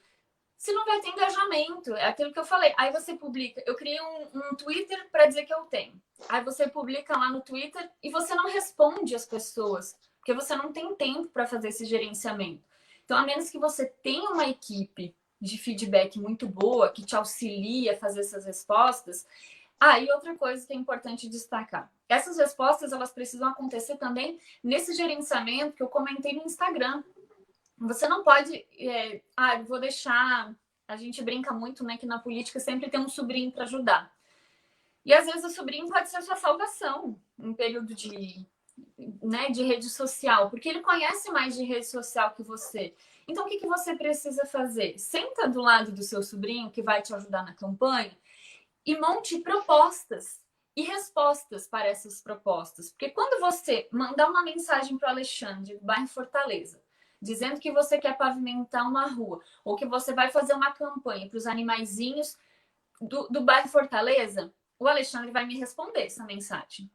Speaker 2: se não vai ter engajamento. É aquilo que eu falei. Aí você publica, eu criei um Twitter para dizer que eu tenho. Aí você publica lá no Twitter e você não responde as pessoas, porque você não tem tempo para fazer esse gerenciamento. Então, a menos que você tenha uma equipe de feedback muito boa, que te auxilia a fazer essas respostas. E outra coisa que é importante destacar. Essas respostas, elas precisam acontecer também nesse gerenciamento que eu comentei no Instagram. Você não pode... vou deixar... A gente brinca muito, né, que na política sempre tem um sobrinho para ajudar. E às vezes o sobrinho pode ser a sua salvação em período de rede social, porque ele conhece mais de rede social que você. Então, o que você precisa fazer? Senta do lado do seu sobrinho, que vai te ajudar na campanha, e monte propostas e respostas para essas propostas. Porque quando você mandar uma mensagem para o Alexandre, do bairro Fortaleza, dizendo que você quer pavimentar uma rua, ou que você vai fazer uma campanha para os animaizinhos do bairro Fortaleza, o Alexandre vai me responder essa mensagem.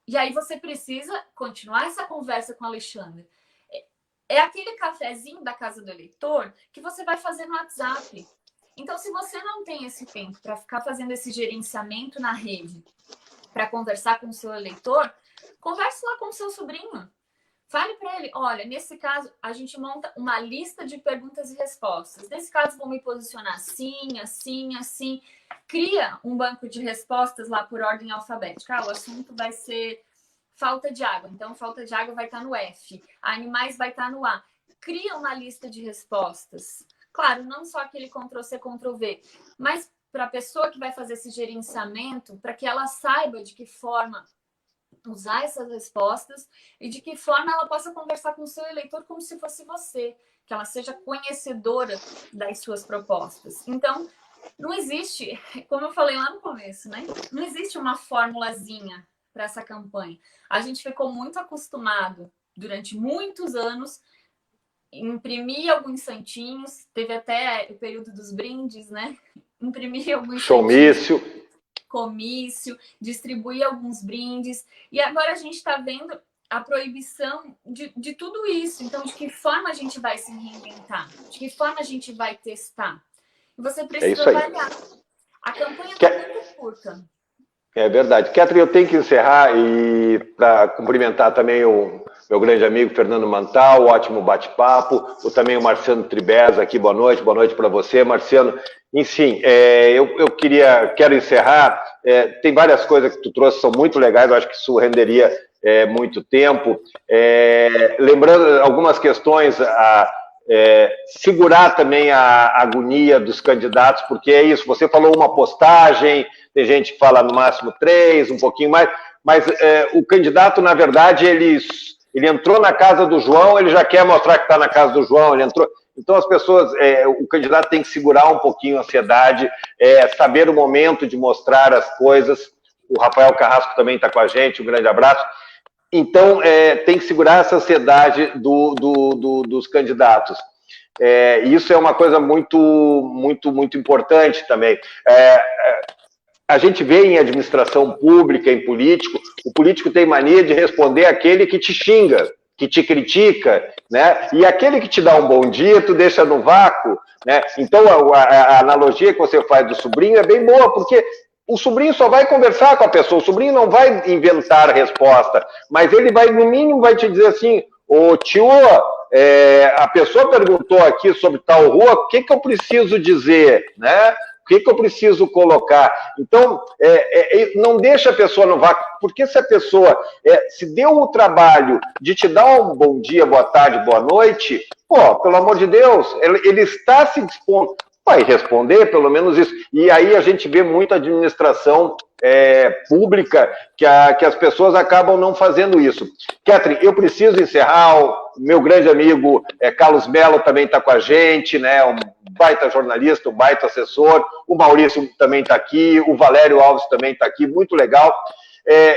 Speaker 2: E aí você precisa continuar essa conversa com o Alexandre. É aquele cafezinho da casa do eleitor que você vai fazer no WhatsApp. Então, se você não tem esse tempo para ficar fazendo esse gerenciamento na rede, para conversar com o seu eleitor, converse lá com o seu sobrinho. Fale para ele, olha, nesse caso, a gente monta uma lista de perguntas e respostas. Nesse caso, vou me posicionar assim, assim, assim. Cria um banco de respostas lá por ordem alfabética. O assunto vai ser falta de água. Então, falta de água vai estar no F. Animais vai estar no A. Cria uma lista de respostas. Claro, não só aquele Ctrl+C, Ctrl+V, mas para a pessoa que vai fazer esse gerenciamento, para que ela saiba de que forma usar essas respostas e de que forma ela possa conversar com o seu eleitor como se fosse você, que ela seja conhecedora das suas propostas. Então, não existe, como eu falei lá no começo, né? Não existe uma formulazinha para essa campanha. A gente ficou muito acostumado durante muitos anos imprimir alguns santinhos, teve até o período dos brindes, né? Imprimir alguns
Speaker 1: showmício,
Speaker 2: comício, distribuir alguns brindes. E agora a gente está vendo a proibição de tudo isso. Então, de que forma a gente vai se reinventar? De que forma a gente vai testar? E você precisa avaliar. A campanha está muito curta.
Speaker 1: É verdade. Catherine, eu tenho que encerrar e para cumprimentar também o meu grande amigo Fernando Mantal, ótimo bate-papo, também o Marciano Tribeza aqui, boa noite para você, Marciano. Enfim, quero encerrar, tem várias coisas que tu trouxe, são muito legais, eu acho que isso renderia muito tempo. Lembrando algumas questões, segurar também a agonia dos candidatos, porque é isso, você falou uma postagem, tem gente que fala no máximo 3, um pouquinho mais, mas o candidato, na verdade, ele entrou na casa do João, ele já quer mostrar que está na casa do João, ele entrou... Então, as pessoas, o candidato tem que segurar um pouquinho a ansiedade, saber o momento de mostrar as coisas. O Rafael Carrasco também está com a gente, um grande abraço. Então, tem que segurar essa ansiedade dos candidatos. Isso é uma coisa muito, muito, muito importante também. A gente vê em administração pública, em político, o político tem mania de responder aquele que te xinga, que te critica, né? E aquele que te dá um bom dia, tu deixa no vácuo, né? Então, a analogia que você faz do sobrinho é bem boa, porque o sobrinho só vai conversar com a pessoa, o sobrinho não vai inventar a resposta, mas ele vai, no mínimo, vai te dizer assim, ô tio, a pessoa perguntou aqui sobre tal rua, o que eu preciso dizer, né? O que eu preciso colocar? Então, não deixa a pessoa no vácuo, porque se a pessoa se deu o trabalho de te dar um bom dia, boa tarde, boa noite, pelo amor de Deus, ele está se dispondo, vai responder pelo menos isso. E aí a gente vê muita administração pública que as pessoas acabam não fazendo isso. Catherine, eu preciso encerrar. O meu grande amigo Carlos Mello também está com a gente, né? Um baita jornalista, um baita assessor. O Maurício também está aqui, o Valério Alves também está aqui, muito legal.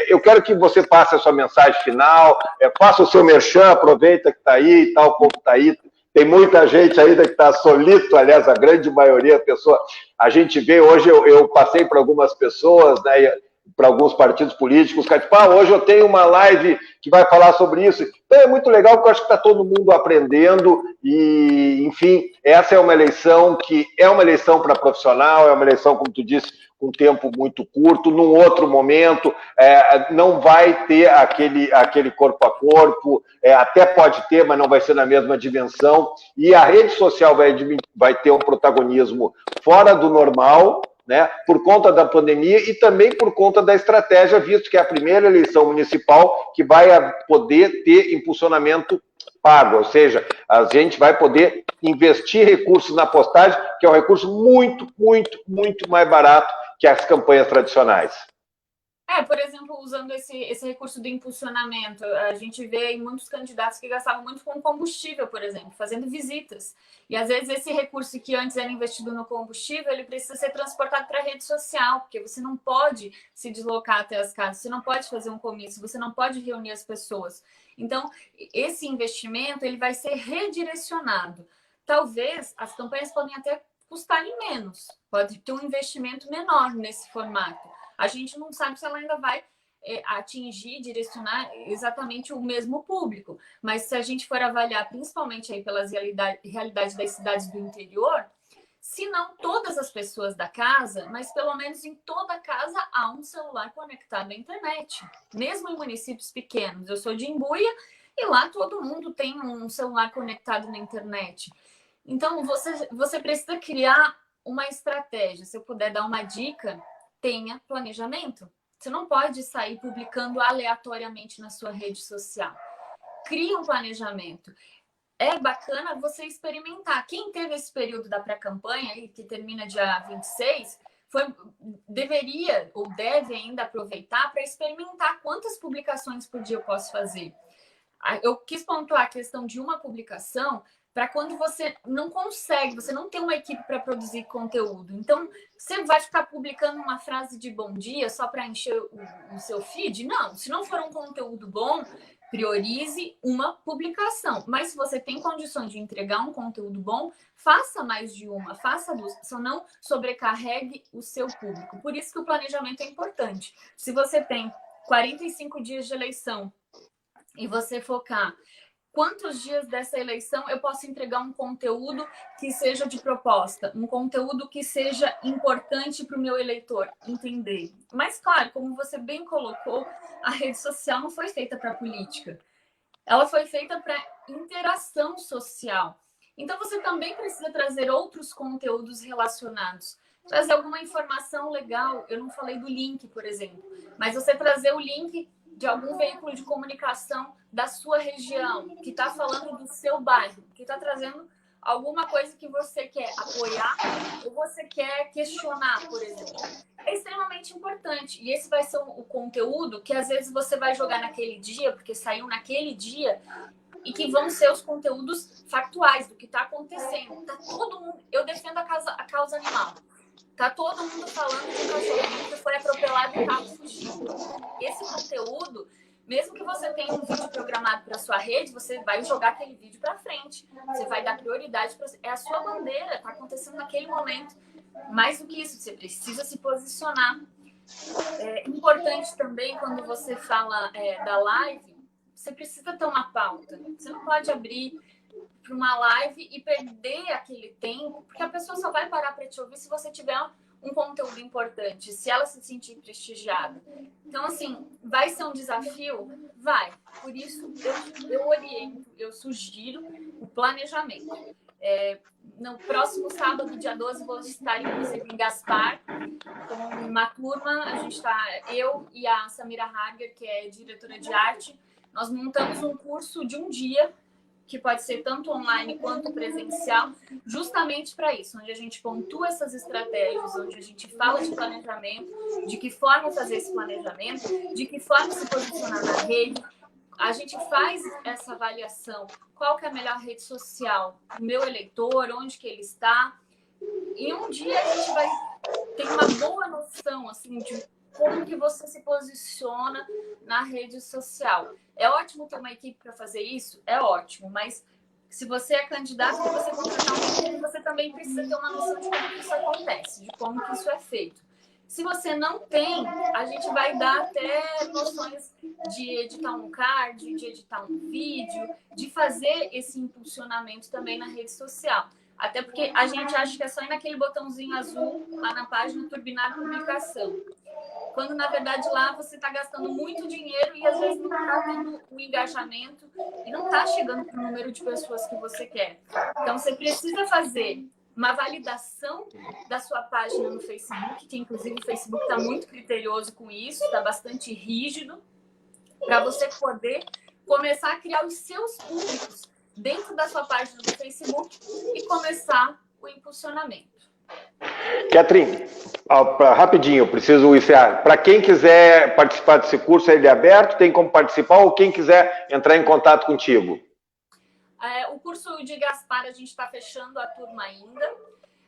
Speaker 1: Eu quero que você passe a sua mensagem final, faça o seu merchan, aproveita que está aí e tal, o povo está aí. Tem muita gente ainda que está solito, aliás, a grande maioria da pessoa. A gente vê, hoje eu passei por algumas pessoas, né? para alguns partidos políticos, que tipo, hoje eu tenho uma live que vai falar sobre isso. Então é muito legal, porque eu acho que está todo mundo aprendendo e, enfim, essa é uma eleição que é uma eleição para profissional, é uma eleição, como tu disse, com tempo muito curto, num outro momento, não vai ter aquele corpo a corpo, até pode ter, mas não vai ser na mesma dimensão, e a rede social vai ter um protagonismo fora do normal, né, por conta da pandemia e também por conta da estratégia, visto que é a primeira eleição municipal que vai poder ter impulsionamento pago, ou seja, a gente vai poder investir recursos na postagem, que é um recurso muito, muito, muito mais barato que as campanhas tradicionais.
Speaker 2: Por exemplo, usando esse recurso do impulsionamento, a gente vê em muitos candidatos que gastavam muito com combustível, por exemplo, fazendo visitas. E às vezes esse recurso que antes era investido no combustível, ele precisa ser transportado para a rede social, porque você não pode se deslocar até as casas, você não pode fazer um comício, você não pode reunir as pessoas. Então, esse investimento ele vai ser redirecionado. Talvez as campanhas podem até custarem menos, pode ter um investimento menor nesse formato. A gente não sabe se ela ainda vai atingir, direcionar exatamente o mesmo público. Mas se a gente for avaliar, principalmente aí pelas realidades das cidades do interior, se não todas as pessoas da casa, mas pelo menos em toda casa há um celular conectado à internet. Mesmo em municípios pequenos. Eu sou de Imbuia e lá todo mundo tem um celular conectado na internet. Então, você precisa criar uma estratégia. Se eu puder dar uma dica, tenha planejamento. Você não pode sair publicando aleatoriamente na sua rede social. Crie um planejamento. É bacana você experimentar. Quem teve esse período da pré-campanha, que termina dia 26, deveria ou deve ainda aproveitar para experimentar quantas publicações por dia eu posso fazer. Eu quis pontuar a questão de uma publicação para quando você não consegue, você não tem uma equipe para produzir conteúdo. Então, você vai ficar publicando uma frase de bom dia só para encher o seu feed? Não, se não for um conteúdo bom, priorize uma publicação. Mas se você tem condições de entregar um conteúdo bom, faça mais de uma, faça duas, só não sobrecarregue o seu público. Por isso que o planejamento é importante. Se você tem 45 dias de eleição e você focar quantos dias dessa eleição eu posso entregar um conteúdo que seja de proposta, um conteúdo que seja importante para o meu eleitor entender. Mas, claro, como você bem colocou, a rede social não foi feita para política. Ela foi feita para interação social. Então, você também precisa trazer outros conteúdos relacionados. Trazer alguma informação legal. Eu não falei do link, por exemplo. Mas você trazer o link de algum veículo de comunicação da sua região, que está falando do seu bairro, que está trazendo alguma coisa que você quer apoiar ou você quer questionar, por exemplo. É extremamente importante. E esse vai ser o conteúdo que às vezes você vai jogar naquele dia, porque saiu naquele dia, e que vão ser os conteúdos factuais do que está acontecendo. Tá todo mundo... Eu defendo a causa animal. Tá todo mundo falando de um cachorrinho que foi atropelado e estava fugindo. Esse conteúdo, mesmo que você tenha um vídeo programado para sua rede, você vai jogar aquele vídeo para frente. Você vai dar prioridade para... É a sua bandeira, está acontecendo naquele momento. Mais do que isso, você precisa se posicionar. É importante também, quando você fala da live, você precisa ter uma pauta. Você não pode abrir para uma live e perder aquele tempo, porque a pessoa só vai parar para te ouvir se você tiver um conteúdo importante, se ela se sentir prestigiada. Então, assim, vai ser um desafio? Vai. Por isso, eu oriento, eu sugiro o planejamento. No próximo sábado, dia 12, vou estar, inclusive, em Gaspar, com uma turma. A gente está, eu e a Samira Harger, que é diretora de arte, nós montamos um curso de um dia, que pode ser tanto online quanto presencial, justamente para isso, onde a gente pontua essas estratégias, onde a gente fala de planejamento, de que forma fazer esse planejamento, de que forma se posicionar na rede. A gente faz essa avaliação, qual que é a melhor rede social, o meu eleitor, onde que ele está. E um dia a gente vai ter uma boa noção assim, de como que você se posiciona na rede social. É ótimo ter uma equipe para fazer isso? É ótimo, mas se você é candidato e você contratar uma equipe, você também precisa ter uma noção de como que isso acontece, de como que isso é feito. Se você não tem, a gente vai dar até noções de editar um card, de editar um vídeo, de fazer esse impulsionamento também na rede social. Até porque a gente acha que é só ir naquele botãozinho azul lá na página turbinar publicação. Quando, na verdade, lá você está gastando muito dinheiro e às vezes não está tendo o engajamento e não está chegando para o número de pessoas que você quer. Então, você precisa fazer uma validação da sua página no Facebook, que inclusive o Facebook está muito criterioso com isso, está bastante rígido, para você poder começar a criar os seus públicos dentro da sua página do Facebook e começar o impulsionamento.
Speaker 1: Catherine, rapidinho, eu preciso encerrar. Para quem quiser participar desse curso, ele é aberto, tem como participar, ou quem quiser entrar em contato contigo?
Speaker 2: O curso de Gaspar, a gente está fechando a turma ainda,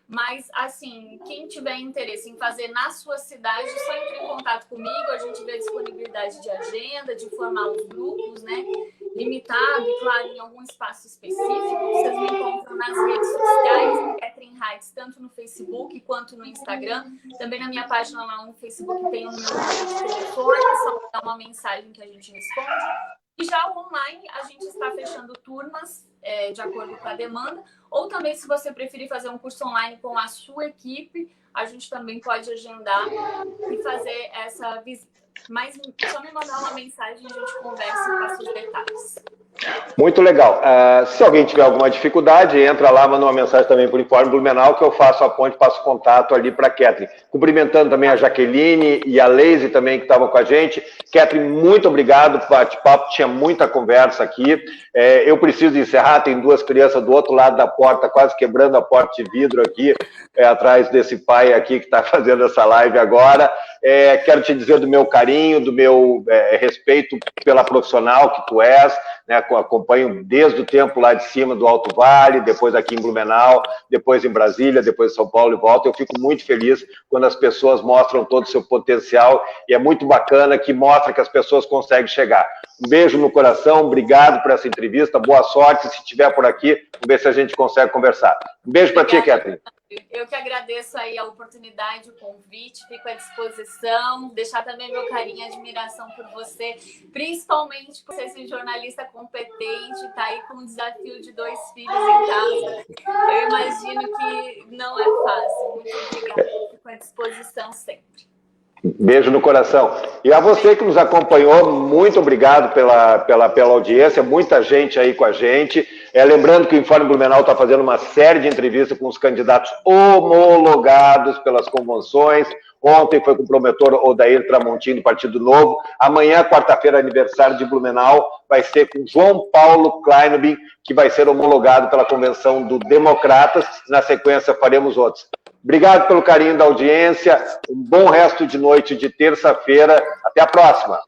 Speaker 2: mas, assim, quem tiver interesse em fazer na sua cidade, só entre em contato comigo, a gente vê a disponibilidade de agenda, de formar os grupos, né? Limitado, e claro, em algum espaço específico. Vocês me encontram nas redes sociais, Catherine Heitz, tanto no Facebook quanto no Instagram. Também na minha página lá no Facebook tem o meu número de telefone, é só mandar uma mensagem que a gente responde. E já online, a gente está fechando turmas de acordo com a demanda, ou também, se você preferir fazer um curso online com a sua equipe, a gente também pode agendar e fazer essa visita. Mas só me mandar uma mensagem e a gente conversa e passa os detalhes.
Speaker 1: Muito legal. Se alguém tiver alguma dificuldade, entra lá, manda uma mensagem também por Informe Blumenau, que eu faço a ponte, passo contato ali para a Catherine. Cumprimentando também a Jaqueline e a Leise também, que estavam com a gente. Catherine, muito obrigado pelo bate-papo, tinha muita conversa aqui. Eu preciso encerrar, tem duas crianças do outro lado da porta, quase quebrando a porta de vidro aqui, atrás desse pai aqui que está fazendo essa live agora. Quero te dizer do meu carinho, do meu respeito pela profissional que tu és, né? Acompanho desde o tempo lá de cima do Alto Vale, depois aqui em Blumenau, depois em Brasília, depois em São Paulo e volta. Eu fico muito feliz quando as pessoas mostram todo o seu potencial e é muito bacana que mostra que as pessoas conseguem chegar. Um beijo no coração, obrigado por essa entrevista, boa sorte, se estiver por aqui, vamos ver se a gente consegue conversar. Um beijo para ti, Catherine.
Speaker 2: Eu que agradeço aí a oportunidade, o convite, fico à disposição, deixar também meu carinho e admiração por você, principalmente por ser um jornalista competente, tá aí com o desafio de 2 filhos em casa. Eu imagino que não é fácil. Muito obrigada, fico à disposição sempre.
Speaker 1: Beijo no coração. E a você que nos acompanhou, muito obrigado pela audiência, muita gente aí com a gente. Lembrando que o Informe Blumenau está fazendo uma série de entrevistas com os candidatos homologados pelas convenções. Ontem foi com o promotor Odair Tramontim, do Partido Novo. Amanhã, quarta-feira, aniversário de Blumenau, vai ser com João Paulo Kleinobin, que vai ser homologado pela Convenção do Democratas. Na sequência, faremos outros. Obrigado pelo carinho da audiência. Um bom resto de noite de terça-feira. Até a próxima.